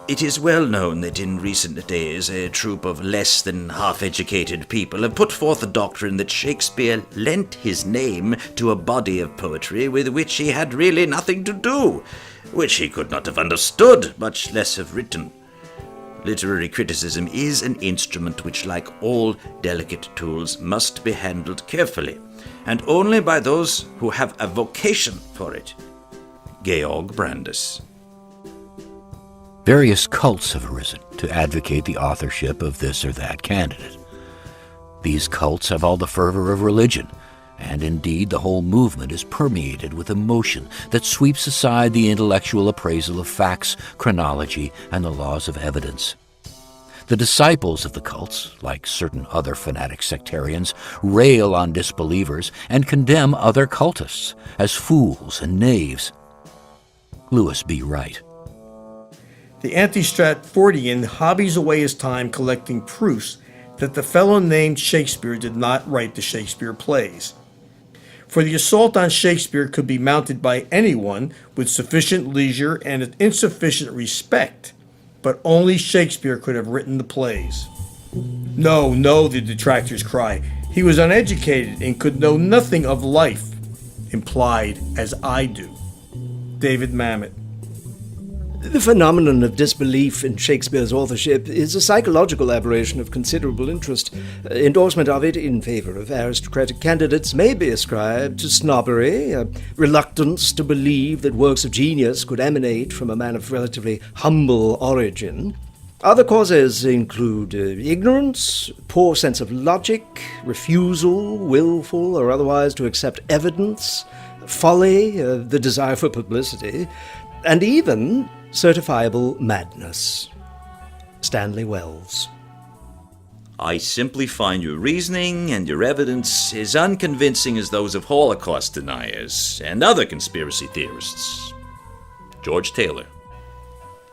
It is well known that in recent days a troop of less than half-educated people have put forth the doctrine that Shakespeare lent his name to a body of poetry with which he had really nothing to do, which he could not have understood, much less have written. Literary criticism is an instrument which, like all delicate tools, must be handled carefully, and only by those who have a vocation for it. Georg Brandes. Various cults have arisen to advocate the authorship of this or that candidate. These cults have all the fervor of religion, and indeed the whole movement is permeated with emotion that sweeps aside the intellectual appraisal of facts, chronology, and the laws of evidence. The disciples of the cults, like certain other fanatic sectarians, rail on disbelievers and condemn other cultists as fools and knaves. Lewis B. Wright. The anti-Stratfordian hobbies away his time collecting proofs that the fellow named Shakespeare did not write the Shakespeare plays. For the assault on Shakespeare could be mounted by anyone with sufficient leisure and insufficient respect, but only Shakespeare could have written the plays. No, no, the detractors cry. He was uneducated and could know nothing of life, implied as I do. David Mamet. The phenomenon of disbelief in Shakespeare's authorship is a psychological aberration of considerable interest. Endorsement of it in favor of aristocratic candidates may be ascribed to snobbery, a reluctance to believe that works of genius could emanate from a man of relatively humble origin. Other causes include ignorance, poor sense of logic, refusal, willful or otherwise, to accept evidence, folly, the desire for publicity, and even certifiable madness. Stanley Wells. I simply find your reasoning and your evidence as unconvincing as those of Holocaust deniers and other conspiracy theorists. George Taylor.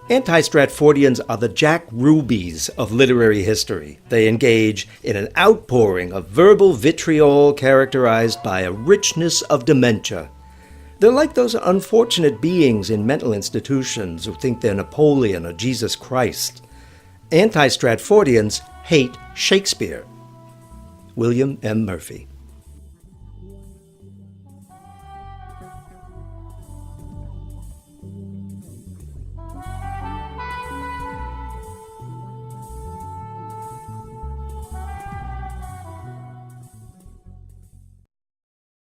Anti-Stratfordians are the Jack Rubies of literary history. They engage in an outpouring of verbal vitriol characterized by a richness of dementia. They're like those unfortunate beings in mental institutions who think they're Napoleon or Jesus Christ. Anti-Stratfordians hate Shakespeare. William M. Murphy.